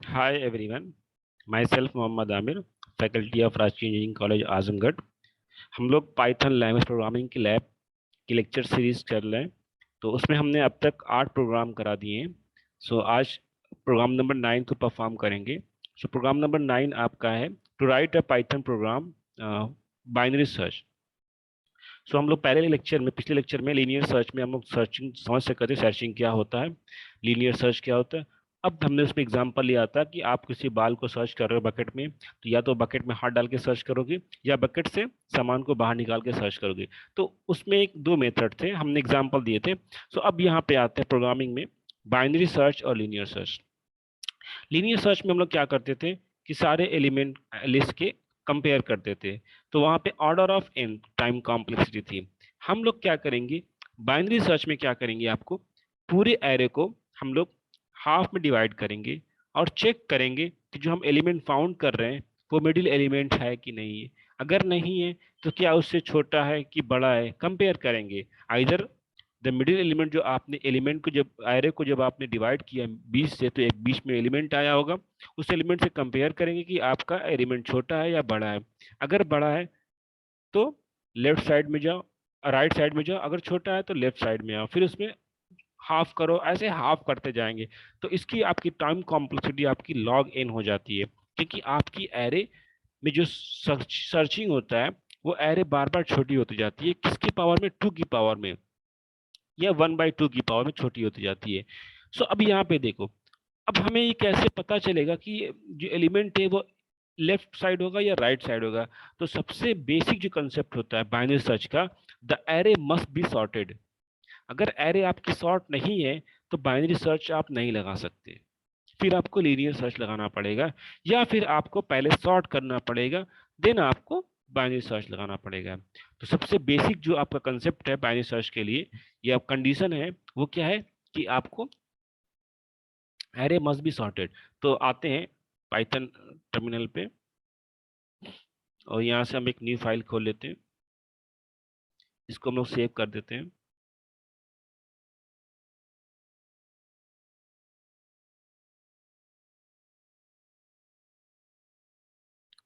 Hi everyone, myself Mohammad Aamir, faculty of राजकीय engineering college Azamgarh. हम लोग पाइथन लैंग्वेज प्रोग्रामिंग की लैब की लेक्चर सीरीज कर रहे हैं। तो उसमें हमने अब तक 8 प्रोग्राम करा दिए हैं। सो आज प्रोग्राम नंबर 9 को परफॉर्म करेंगे। सो प्रोग्राम नंबर 9 आपका है to write a Python program binary search. So हम लोग पहले लेक्चर में पिछले लेक्चर में लीनियर सर्च में हम लोग सर्चिंग समझ सकते थे, सर्चिंग क्या होता है, लीनियर सर्च क्या होता है। अब हमने उसमें एग्जांपल लिया था कि आप किसी बाल को सर्च कर रहे हो बकेट में, तो या तो बकेट में हाथ डाल के सर्च करोगे या बकेट से सामान को बाहर निकाल के सर्च करोगे। तो उसमें एक दो मेथड थे, हमने एग्जाम्पल दिए थे। सो अब यहाँ पे आते हैं प्रोग्रामिंग में, बाइनरी सर्च और लीनियर सर्च। लीनियर सर्च में हम लोग क्या करते थे कि सारे एलिमेंट लिस्ट के कंपेयर करते थे। तो वहां पे order of N time complexity थी। हम लोग क्या करेंगे, बाइनरी सर्च में क्या करेंगे, आपको पूरे एरे को हम लोग हाफ में डिवाइड करेंगे और चेक करेंगे कि जो हम एलिमेंट फाउंड कर रहे हैं वो मिडिल एलिमेंट है कि नहीं है। अगर नहीं है तो क्या उससे छोटा है कि बड़ा है, कंपेयर करेंगे। आइदर द मिडिल एलिमेंट, जो आपने एलिमेंट को जब एरे को जब आपने डिवाइड किया 20 से, तो एक बीच में एलिमेंट आया होगा, उस एलिमेंट से कंपेयर करेंगे कि आपका एलिमेंट छोटा है या बड़ा है। अगर बड़ा है तो लेफ्ट साइड में जाओ, राइट साइड में जाओ, अगर छोटा है तो लेफ्ट साइड में आओ, फिर उसमें हाफ करो, ऐसे हाफ करते जाएंगे। तो इसकी आपकी टाइम कॉम्प्लेक्सिटी आपकी लॉग एन हो जाती है, क्योंकि आपकी एरे में जो सर्चिंग होता है वो एरे बार बार छोटी होती जाती है, किसकी पावर में, 2 की पावर में, या 1/2 की पावर में छोटी होती जाती है। सो अब यहाँ पे देखो, अब हमें ये कैसे पता चलेगा कि जो एलिमेंट है वो लेफ्ट साइड होगा या राइट साइड होगा। तो सबसे बेसिक जो कंसेप्ट होता है बाइनरी सर्च का, the array must be sorted. अगर एरे आपकी सॉर्ट नहीं है तो बाइनरी सर्च आप नहीं लगा सकते, फिर आपको लीनियर सर्च लगाना पड़ेगा, या फिर आपको पहले सॉर्ट करना पड़ेगा, देन आपको बाइनरी सर्च लगाना पड़ेगा। तो सबसे बेसिक जो आपका कंसेप्ट है बाइनरी सर्च के लिए, या कंडीशन है, वो क्या है कि आपको एरे मस्ट बी सॉर्टेड। तो आते हैं पाइथन टर्मिनल पे, और यहाँ से हम एक न्यू फाइल खोल लेते हैं, इसको हम लोग सेव कर देते हैं।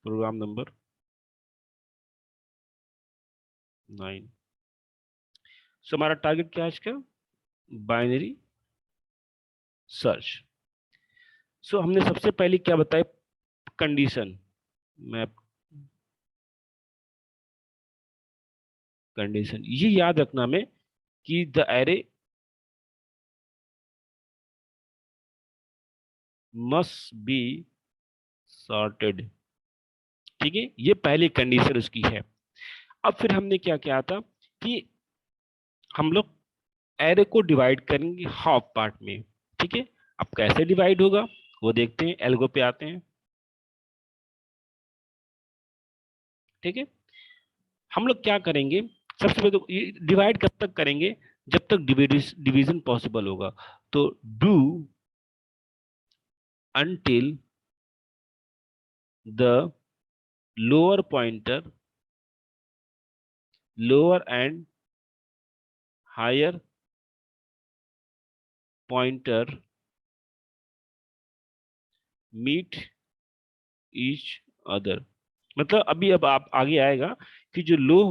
Programme number 9। सो हमारा टारगेट क्या है इसका, बाइनरी सर्च। सो हमने सबसे पहले क्या बताया, कंडीशन। मैं कंडीशन ये याद रखना में कि the array must be sorted. ठीक है, ये पहली कंडीशन उसकी है। अब फिर हमने क्या किया था कि हम लोग एरे को डिवाइड करेंगे हाफ पार्ट में। ठीक है, अब कैसे डिवाइड होगा वो देखते हैं, एल्गो पे आते हैं। ठीक है, हम लोग क्या करेंगे, सबसे पहले तो ये डिवाइड कब तक करेंगे, जब तक डिवीजन पॉसिबल होगा। तो do until the lower pointer, lower and higher pointer meet each other। मतलब अभी अब आप आगे आएगा कि जो लो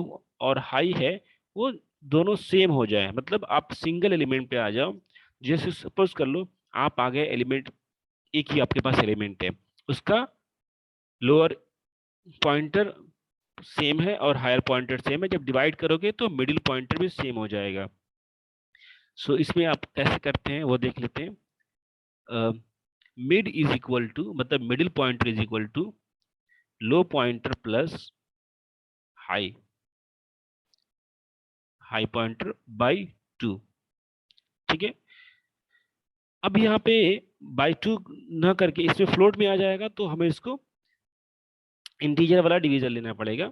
और हाई है वो दोनों सेम हो जाए, मतलब आप सिंगल एलिमेंट पे आ जाओ। जैसे सपोज कर लो, आप आ गए एलिमेंट, एक ही आपके पास एलिमेंट है, उसका लोअर पॉइंटर सेम है और हायर पॉइंटर सेम है, जब डिवाइड करोगे तो मिडिल पॉइंटर भी सेम हो जाएगा। सो इसमें आप कैसे करते हैं वो देख लेते हैं। मिड इज इक्वल टू, मतलब middle pointer is equal to low pointer plus high, high pointer by 2। ठीक है, अब यहाँ पे बाई 2 ना करके इसमें फ्लोट में आ जाएगा, तो हमें इसको इंटीजर वाला डिवीजन लेना पड़ेगा,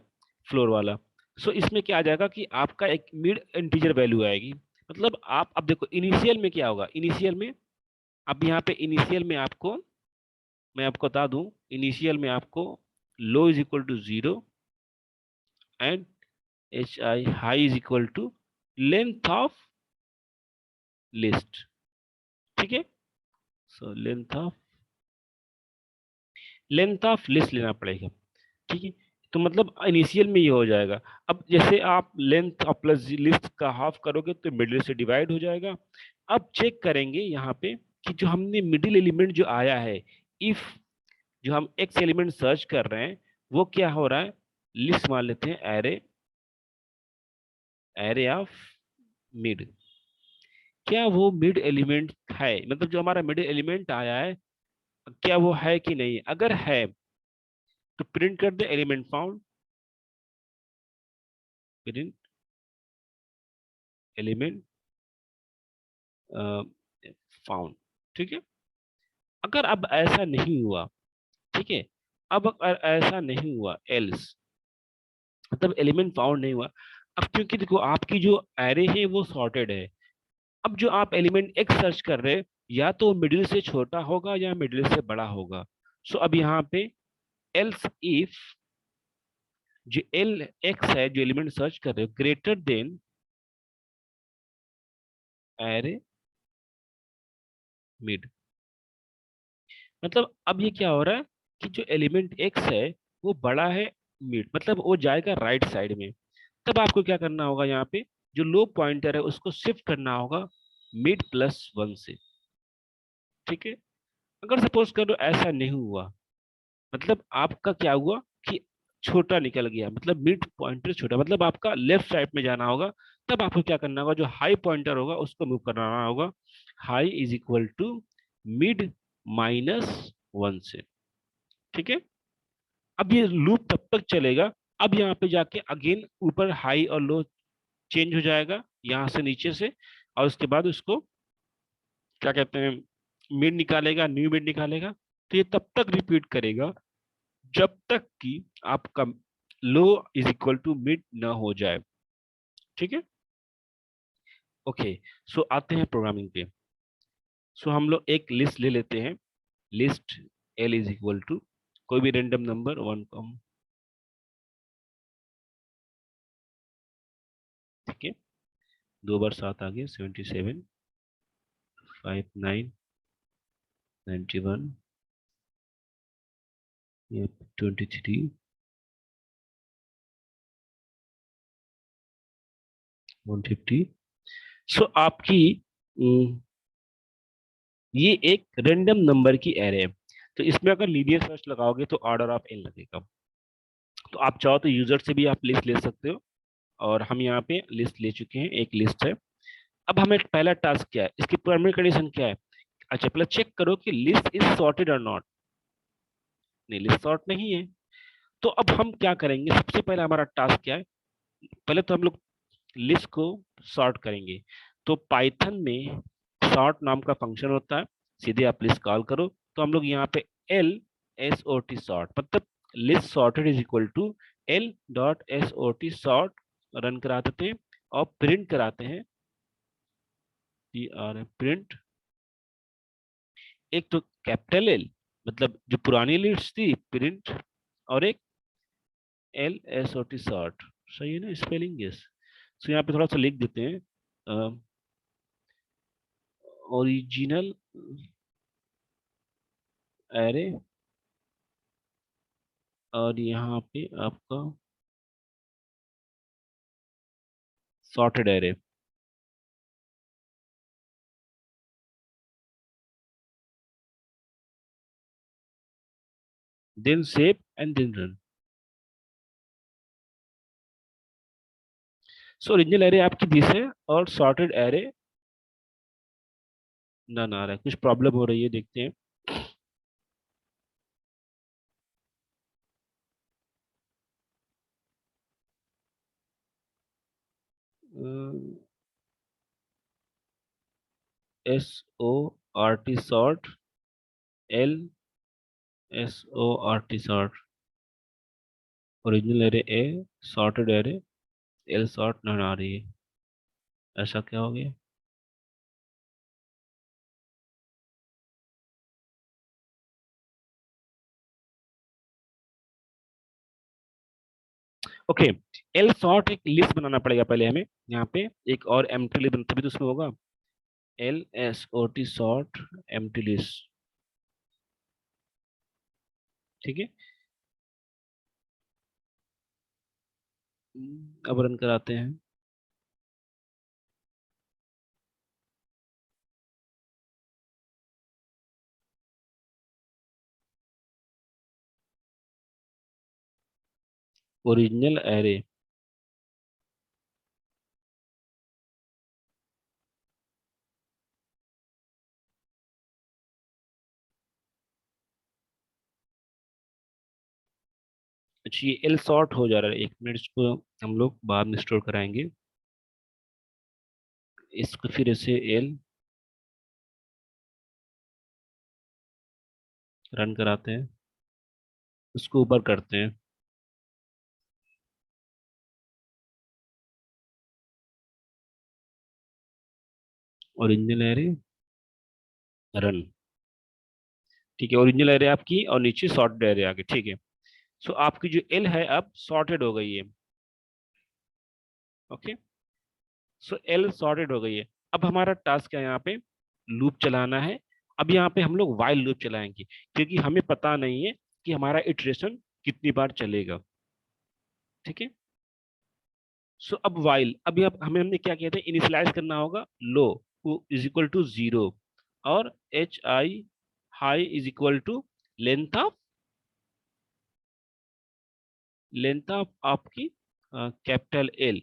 फ्लोर वाला। सो इसमें क्या आ जाएगा कि आपका एक मिड इंटीजर वैल्यू आएगी। मतलब आप अब देखो इनिशियल में क्या होगा, इनिशियल में, अब यहाँ पे इनिशियल में आपको, मैं आपको बता दूं, इनिशियल में आपको low is equal to 0 and H I high is equal to length of list. ठीक है, so length of length of list लेना पड़ेगा। ठीक है, तो मतलब इनिशियल में ये हो जाएगा। अब जैसे आप लेंथ ऑफ प्लस लिस्ट का हाफ करोगे तो मिडिल से डिवाइड हो जाएगा। अब चेक करेंगे यहाँ पे कि जो हमने मिडिल एलिमेंट जो आया है, इफ जो हम एक्स एलिमेंट सर्च कर रहे हैं वो क्या हो रहा है, लिस्ट मान लेते हैं एरे, एरे ऑफ मिड, क्या वो मिड एलिमेंट है, मतलब जो हमारा मिड एलिमेंट आया है क्या वो है कि नहीं। अगर है तो प्रिंट कर दे element found, print element found. ठीक है, अगर अब ऐसा नहीं हुआ, ठीक है, अब अगर ऐसा नहीं हुआ एल्स, मतलब एलिमेंट फाउंड नहीं हुआ। अब क्योंकि देखो आपकी जो एरे है वो सॉर्टेड है, अब जो आप एलिमेंट एक्स सर्च कर रहे हैं या तो मिडिल से छोटा होगा या मिडिल से बड़ा होगा। सो अब यहाँ पे एल्स इफ जो एल एक्स है जो एलिमेंट सर्च कर रहे हो ग्रेटर देन एरे मिड, मतलब अब ये क्या हो रहा है कि जो एलिमेंट एक्स है वो बड़ा है मिड, मतलब वो जाएगा राइट साइड में। तब आपको क्या करना होगा, यहाँ पे जो लो पॉइंटर है उसको शिफ्ट करना होगा मिड प्लस वन से। ठीक है, अगर सपोज करो ऐसा नहीं हुआ, मतलब आपका क्या हुआ कि छोटा निकल गया, मतलब मिड पॉइंटर छोटा, मतलब आपका लेफ्ट साइड में जाना होगा। तब आपको क्या करना होगा, जो हाई पॉइंटर होगा उसको मूव कराना होगा, high is equal to mid minus one से। ठीक है, अब ये लूप तब तक चलेगा। अब यहाँ पे जाके अगेन ऊपर हाई और लो चेंज हो जाएगा यहाँ से नीचे से, और उसके बाद उसको क्या कहते हैं, मिड निकालेगा, न्यू मिड निकालेगा। तो ये तब तक रिपीट करेगा जब तक कि आपका लो इज इक्वल टू मिड ना हो जाए। ठीक है, ओके, सो आते हैं प्रोग्रामिंग पे। सो हम लोग एक लिस्ट ले लेते हैं, list L is equal to कोई भी रेंडम नंबर वन कम। ठीक है, दो बार सात आ गए, 77, 59, 91, 23, 150। सो आपकी हम्म, ये एक रेंडम नंबर की एरे है। तो इसमें अगर लीनियर सर्च लगाओगे तो ऑर्डर ऑफ एन लगेगा। तो आप चाहो तो यूजर से भी आप लिस्ट ले सकते हो, और हम यहाँ पे लिस्ट ले चुके हैं, एक लिस्ट है। अब हमें पहला टास्क क्या है, इसकी प्राइमरी कंडीशन क्या है। अच्छा, पहले चेक करो कि लिस्ट इज सॉर्टेड और नॉट। नहीं, लिस्ट सॉर्ट नहीं है। तो अब हम क्या करेंगे, सबसे पहले हमारा टास्क क्या है, पहले तो हम लोग लिस्ट को सॉर्ट करेंगे। तो पाइथन में सॉर्ट नाम का फंक्शन होता है, सीधे आप लिस्ट कॉल करो। तो हम लोग यहाँ पे L S O T sort, मतलब list sorted is equal to L dot S O T sort run करा देते हैं और प्रिंट कराते हैं, पी आर प्रिंट, एक तो कैपिटल एल मतलब जो पुरानी लिस्ट थी प्रिंट, और एक L S O T sort. सही है ना स्पेलिंग, यस। सो यहाँ पे थोड़ा सा लिख देते हैं, ओरिजिनल एरे, और यहाँ पे आपका sorted array, then save and then run. So original array आपकी दिस है, और सॉर्टेड एरे नन आ रहा है, कुछ प्रॉब्लम हो रही है, देखते हैं। S O R T sort, L S O R T sort, original array A, sorted array L sort none आ रही है, ऐसा क्या हो गया। ओके, एल सॉर्ट एक लिस्ट बनाना पड़ेगा पहले हमें, यहाँ पे एक और एम्प्टी लिस्ट तभी तो उसमें होगा, L S O T sort empty list. ठीक है, अब रन कराते हैं। ओरिजिनल एरे, अच्छा ये एल शॉर्ट हो जा रहा है, 1 मिनट, इसको हम लोग बाद में स्टोर कराएंगे। इसको फिर से एल रन कराते हैं, उसको ऊपर करते हैं, ओरिजिनल एरे रन। ठीक है, ओरिजिनल एरे आपकी और नीचे सॉर्टेड एरे आ गई। ठीक है, सो आपकी जो एल है अब सॉर्टेड हो गई है। ओके, सो एल सॉर्टेड हो गई है। अब हमारा टास्क है यहाँ पे लूप चलाना है। अब यहाँ पे हम लोग वाइल लूप चलाएंगे, क्योंकि हमें पता नहीं है कि हमारा इटरेशन कितनी बार चलेगा। ठीक है, सो अब वाइल, अभी अब हमें हमने क्या किया था, इनिशियलाइज करना होगा लो इज इक्वल टू 0, और H I high is equal to length of, length of आपकी कैपिटल एल।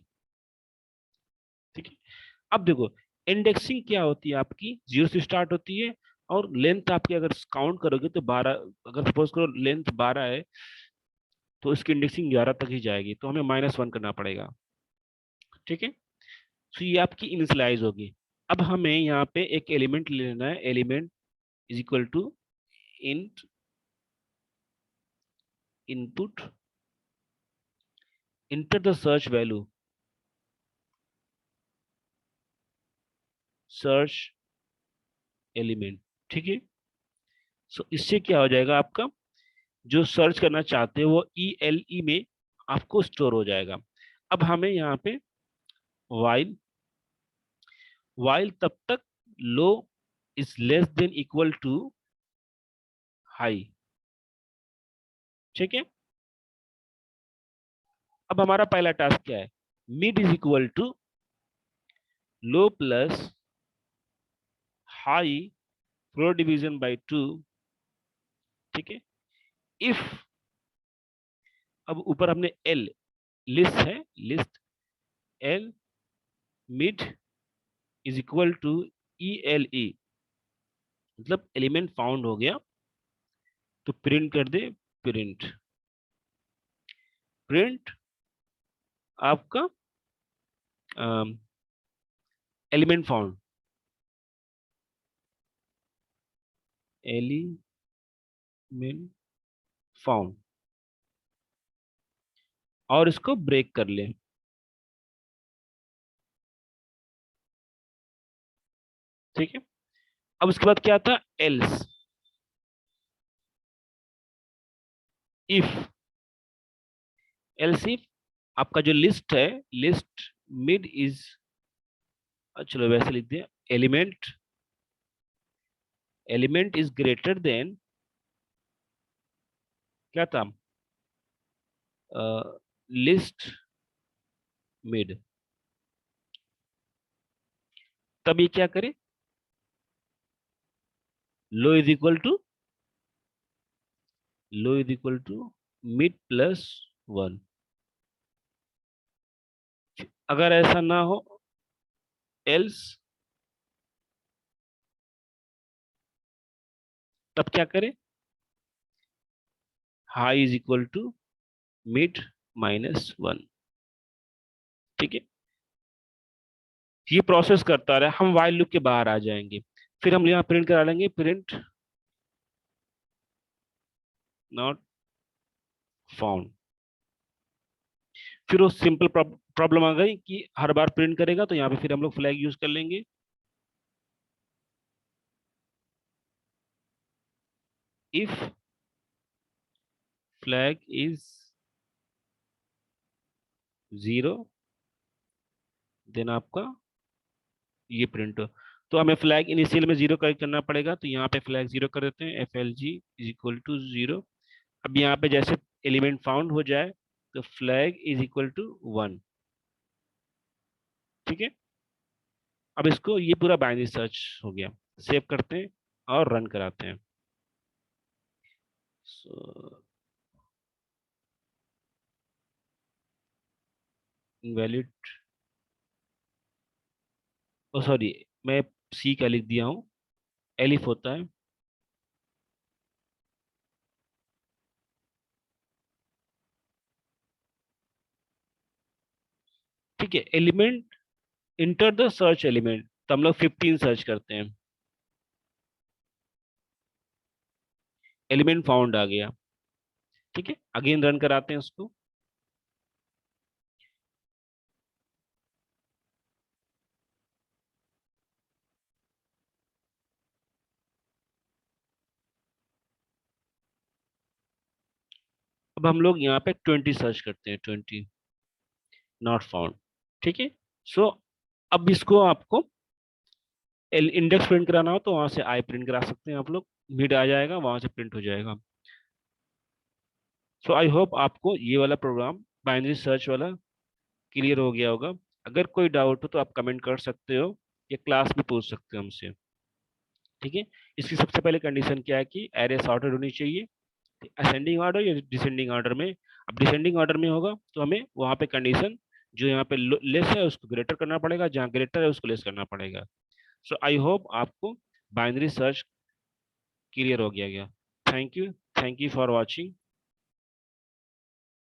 ठीक है, अब देखो इंडेक्सिंग क्या होती है आपकी, 0 से स्टार्ट होती है, और लेंथ आपकी अगर काउंट करोगे तो 12, अगर सपोज करो लेंथ 12 है तो इसकी इंडेक्सिंग 11 तक ही जाएगी, तो हमें -1 करना पड़ेगा। ठीक है, तो ये आपकी इनिशियलाइज होगी। अब हमें यहाँ पे एक एलिमेंट ले लेना है, element is equal to int input enter the search value, search element. ठीक है, सो इससे क्या हो जाएगा, आपका जो सर्च करना चाहते हो वो ELE में आपको स्टोर हो जाएगा। अब हमें यहाँ पे वाइल, वाइल तब तक low is less than equal to high. ठीक है, अब हमारा पहला टास्क क्या है, mid is equal to low plus high floor division by 2। ठीक है, इफ, अब ऊपर हमने एल लिस्ट है, list L mid is equal to ELE, मतलब एलिमेंट फाउंड हो गया, तो प्रिंट कर दे, प्रिंट, प्रिंट आपका एलिमेंट फाउंड, एलिमेंट फाउंड, और इसको ब्रेक कर ले। ठीक है, अब उसके बाद क्या था, एल्स, इफ, एल्स इफ आपका जो लिस्ट है, लिस्ट मिड इज, चलो वैसे लिख दिया, element, element is greater than, क्या था, लिस्ट मिड, तब ये क्या करे, low is equal to, low is equal to mid plus 1। अगर ऐसा ना हो, एल्स, तब क्या करे, high is equal to mid -1। ठीक है, ये प्रोसेस करता रहे, हम वाइल लूप के बाहर आ जाएंगे, फिर हम यहाँ प्रिंट करा लेंगे, प्रिंट नॉट फाउंड। फिर वो सिंपल प्रॉब्लम आ गई कि हर बार प्रिंट करेगा, तो यहाँ पे फिर हम लोग फ्लैग यूज कर लेंगे, इफ फ्लैग इज 0, देन आपका ये प्रिंट हो। तो हमें फ्लैग इनिशियल में 0 करना पड़ेगा, तो यहाँ पे फ्लैग 0 कर देते हैं, FLG इज इक्वल टू 0, अब यहाँ पे जैसे एलिमेंट फाउंड हो जाए तो फ्लैग इज इक्वल टू 1। ठीक है, अब इसको ये पूरा बाइनरी सर्च हो गया। सेव करते हैं और रन कराते हैं। सो इनवैलिड, ओ सॉरी, मैं सी का लिख दिया हूँ, एलिफ होता है। ठीक है, element, inter the search element, तो हम लोग 15 सर्च करते हैं, एलिमेंट फाउंड आ गया। ठीक है, अगेन रन कराते हैं उसको। अब हम लोग यहाँ पे 20 सर्च करते हैं, 20 नॉट फाउंड। ठीक है, सो अब इसको आपको इंडेक्स प्रिंट कराना हो तो वहां से आई प्रिंट करा सकते हैं आप लोग, मिड आ जाएगा, वहां से प्रिंट हो जाएगा। सो आई होप आपको ये वाला प्रोग्राम बाइनरी सर्च वाला क्लियर हो गया होगा। अगर कोई डाउट हो तो आप कमेंट कर सकते हो या क्लास में पूछ सकते हो हमसे। ठीक है, इसकी सबसे पहले कंडीशन क्या है कि एरे सॉर्टेड होनी चाहिए, असेंडिंग ऑर्डर या डिसेंडिंग ऑर्डर में। अब डिसेंडिंग ऑर्डर में होगा तो हमें वहां पे कंडीशन जो यहाँ पे लेस है उसको ग्रेटर करना पड़ेगा, जहाँ ग्रेटर है उसको लेस करना पड़ेगा। सो आई होप आपको बाइनरी सर्च क्लियर हो गया। Thank you, thank you for watching.